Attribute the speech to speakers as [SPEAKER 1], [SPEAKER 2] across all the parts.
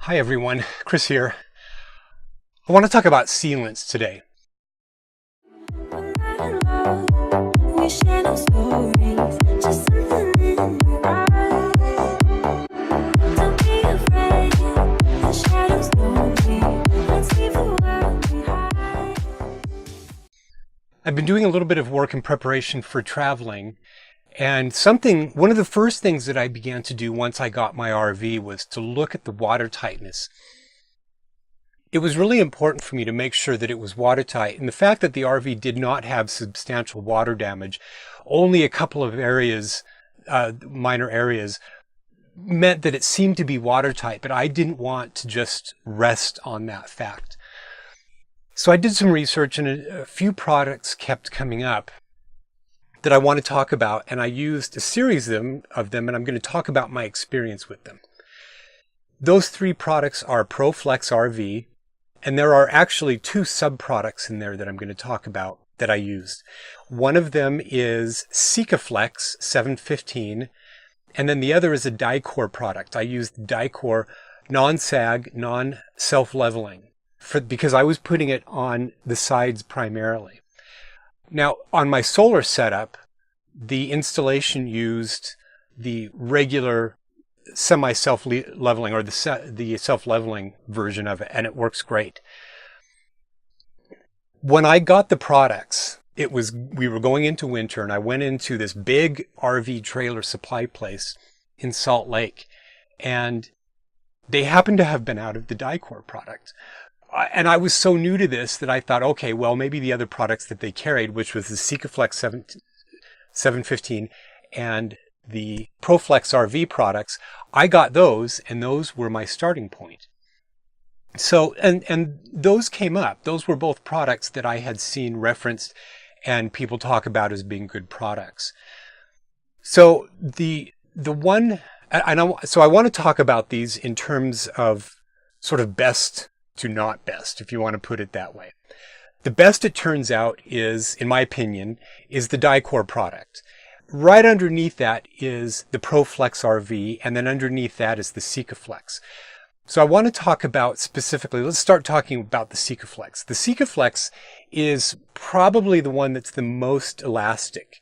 [SPEAKER 1] Hi everyone, Chris here. I want to talk about sealants today. I've been doing a little bit of work in preparation for traveling, and one of the first things that I began to do once I got my RV was to look at the water tightness. It was really important for me to make sure that it was watertight, and the fact that the RV did not have substantial water damage, only a couple of areas, minor areas, meant that it seemed to be watertight, but I didn't want to just rest on that fact. So I did some research, and a few products kept coming up that I want to talk about, and I used a series of them, and I'm going to talk about my experience with them. Those three products are ProFlex RV, and there are actually two sub-products in there that I'm going to talk about that I used. One of them is Sikaflex 715, and then the other is a Dicor product. I used Dicor Non-Sag, non-self-leveling, because I was putting it on the sides primarily. Now, on my solar setup, the installation used the regular semi-self-leveling, or the self-leveling version of it, and it works great. When I got the products, we were going into winter, and I went into this big RV trailer supply place in Salt Lake, and they happened to have been out of the Dicor product. And I was so new to this that I thought, okay, well, maybe the other products that they carried, which was the Sikaflex 715 and the ProFlex RV products, I got those, and those were my starting point. So, and those came up. Those were both products that I had seen referenced and people talk about as being good products. So I want to talk about these in terms of sort of best to not best, if you want to put it that way. The best, it turns out, is, in my opinion, is the Dicor product. Right underneath that is the ProFlex RV, and then underneath that is the Sikaflex. So I want to talk about specifically, let's start talking about the Sikaflex. The Sikaflex is probably the one that's the most elastic.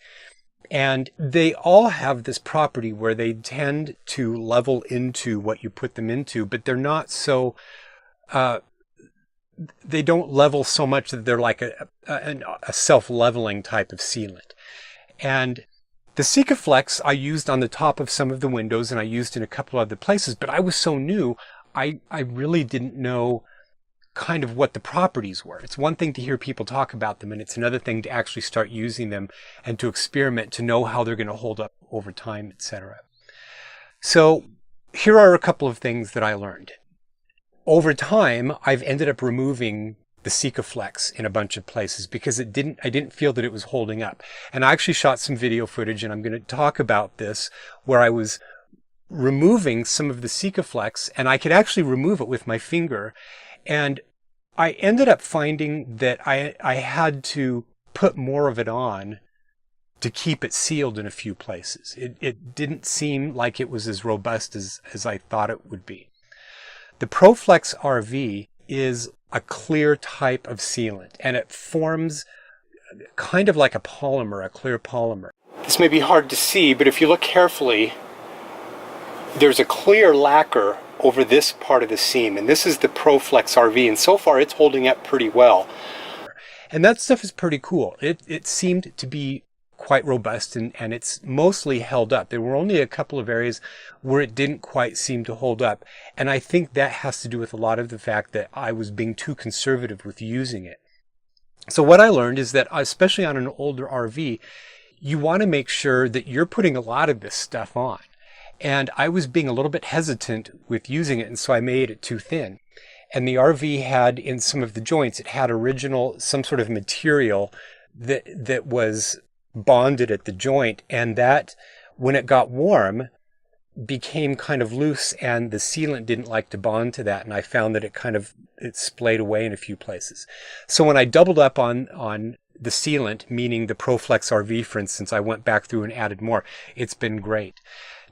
[SPEAKER 1] And they all have this property where they tend to level into what you put them into, but they're not so they don't level so much that they're like a self-leveling type of sealant. And the Sikaflex I used on the top of some of the windows, and I used in a couple other places, but I was so new, I really didn't know kind of what the properties were. It's one thing to hear people talk about them, and it's another thing to actually start using them and to experiment to know how they're going to hold up over time, etc. So here are a couple of things that I learned. Over time, I've ended up removing the Sikaflex in a bunch of places because I didn't feel that it was holding up. And I actually shot some video footage, and I'm going to talk about this, where I was removing some of the Sikaflex, and I could actually remove it with my finger. And I ended up finding that I had to put more of it on to keep it sealed in a few places. It didn't seem like it was as robust as I thought it would be. The ProFlex RV is a clear type of sealant, and it forms kind of like a polymer, a clear polymer. This may be hard to see, but if you look carefully, there's a clear lacquer over this part of the seam, and this is the ProFlex RV, and so far it's holding up pretty well. And that stuff is pretty cool. It seemed to be quite robust, and it's mostly held up. There were only a couple of areas where it didn't quite seem to hold up, and I think that has to do with a lot of the fact that I was being too conservative with using it. So what I learned is that, especially on an older RV, you want to make sure that you're putting a lot of this stuff on. And I was being a little bit hesitant with using it, and so I made it too thin. And the RV had, in some of the joints, it had some sort of material that was bonded at the joint, and that, when it got warm, became kind of loose, and the sealant didn't like to bond to that, and I found that it splayed away in a few places. So when I doubled up on the sealant, meaning the ProFlex RV, for instance, I went back through and added more. It's been great.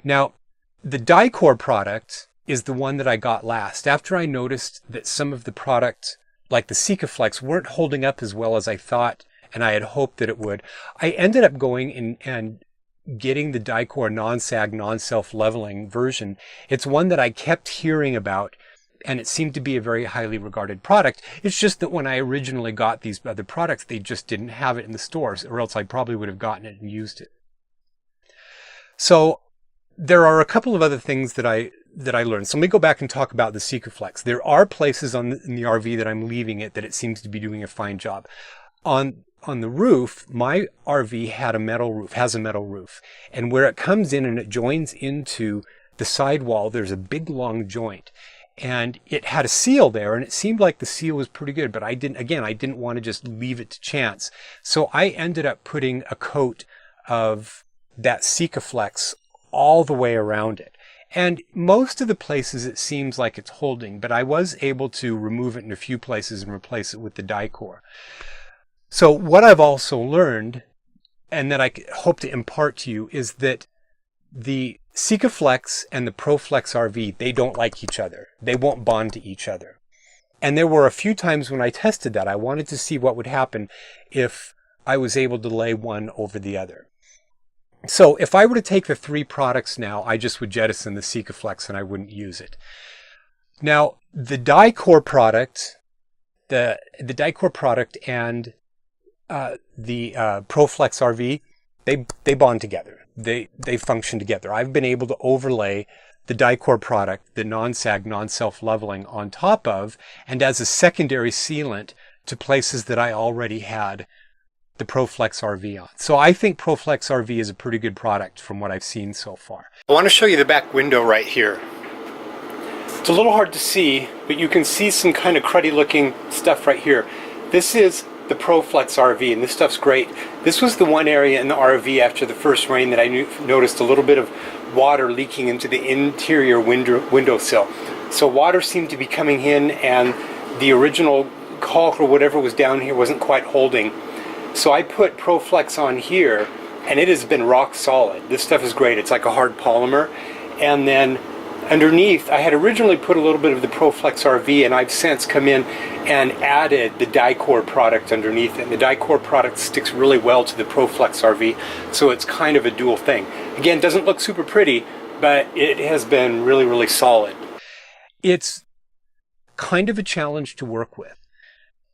[SPEAKER 1] Now, the Dicor product is the one that I got last. After I noticed that some of the product, like the Sikaflex, weren't holding up as well as I thought and I had hoped that it would, I ended up going and getting the Dicor non-sag, non-self-leveling version. It's one that I kept hearing about, and it seemed to be a very highly regarded product. It's just that when I originally got these other products, they just didn't have it in the stores, or else I probably would have gotten it and used it. So there are a couple of other things that I learned. So let me go back and talk about the Sikaflex. There are places in the RV that I'm leaving it that it seems to be doing a fine job. On the roof, my RV has a metal roof. And where it comes in and it joins into the sidewall, there's a big long joint. And it had a seal there, and it seemed like the seal was pretty good, but I didn't want to just leave it to chance. So I ended up putting a coat of that Sikaflex all the way around it. And most of the places it seems like it's holding, but I was able to remove it in a few places and replace it with the Dicor. So what I've also learned, and that I hope to impart to you, is that the Sikaflex and the ProFlex RV, they don't like each other. They won't bond to each other. And there were a few times when I tested that. I wanted to see what would happen if I was able to lay one over the other. So if I were to take the three products now, I just would jettison the Sikaflex and I wouldn't use it. Now, the Dicor product, the Dicor product and the ProFlex RV, they bond together. They function together. I've been able to overlay the Dicor product, the non-sag, non-self-leveling on top of, and as a secondary sealant to places that I already had the ProFlex RV on. So I think ProFlex RV is a pretty good product from what I've seen so far. I want to show you the back window right here. It's a little hard to see, but you can see some kind of cruddy looking stuff right here. This is the ProFlex RV, and this stuff's great. This was the one area in the RV after the first rain that I noticed a little bit of water leaking into the interior windowsill. So water seemed to be coming in, and the original caulk or whatever was down here wasn't quite holding. So I put ProFlex on here, and it has been rock solid. This stuff is great. It's like a hard polymer. And then underneath, I had originally put a little bit of the ProFlex RV, and I've since come in and added the Dicor product underneath it. And the Dicor product sticks really well to the ProFlex RV, so it's kind of a dual thing. Again, it doesn't look super pretty, but it has been really, really solid. It's kind of a challenge to work with.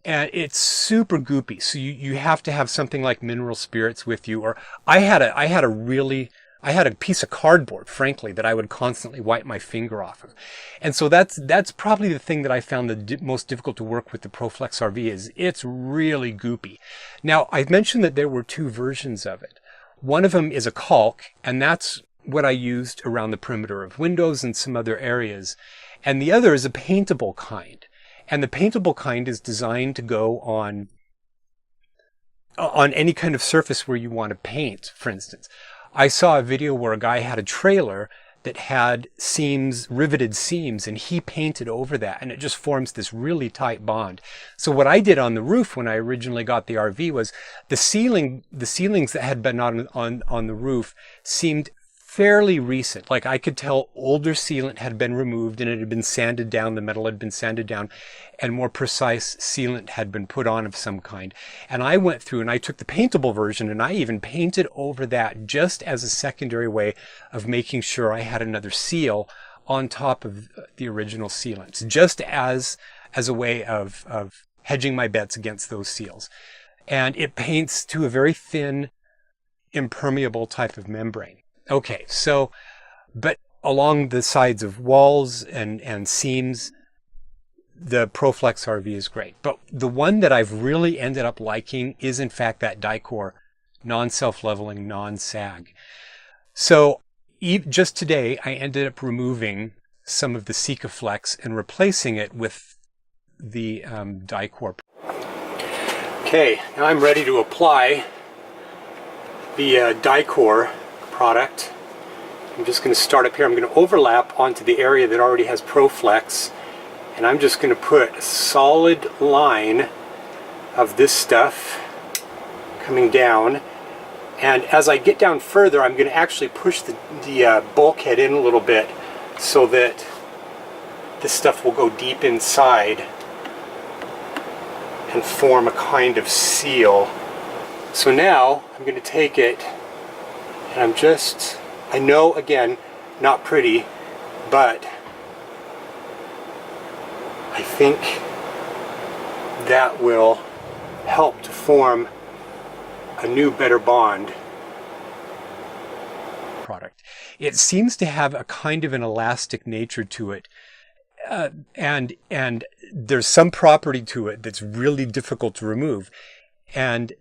[SPEAKER 1] And it's super goopy, so you have to have something like mineral spirits with you. Or I had a piece of cardboard, frankly, that I would constantly wipe my finger off of. And so that's probably the thing that I found the most difficult to work with the ProFlex RV is it's really goopy. Now, I mentioned that there were two versions of it. One of them is a caulk, and that's what I used around the perimeter of windows and some other areas. And the other is a paintable kind. And the paintable kind is designed to go on any kind of surface where you want to paint, for instance. I saw a video where a guy had a trailer that had seams, riveted seams, and he painted over that, and it just forms this really tight bond. So what I did on the roof when I originally got the RV was the ceilings that had been on the roof seemed fairly recent. Like I could tell older sealant had been removed and it had been sanded down, the metal had been sanded down, and more precise sealant had been put on of some kind. And I went through and I took the paintable version and I even painted over that just as a secondary way of making sure I had another seal on top of the original sealants, just as a way of hedging my bets against those seals. And it paints to a very thin, impermeable type of membrane. Okay, so, but along the sides of walls and seams, the ProFlex RV is great. But the one that I've really ended up liking is, in fact, that Dicor non-self-leveling, non-sag. So just today, I ended up removing some of the Sikaflex and replacing it with the Dicor. Okay, now I'm ready to apply the Dicor product. I'm just going to start up here. I'm going to overlap onto the area that already has ProFlex, and I'm just going to put a solid line of this stuff coming down. And as I get down further, I'm going to actually push the bulkhead in a little bit so that this stuff will go deep inside and form a kind of seal. So now I'm going to take it and I know, again, not pretty, but I think that will help to form a new, better bond. Product. It seems to have a kind of an elastic nature to it. And there's some property to it that's really difficult to remove. And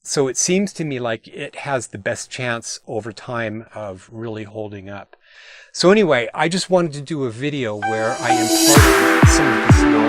[SPEAKER 1] so it seems to me like it has the best chance over time of really holding up. So anyway, I just wanted to do a video where I imparted some of this knowledge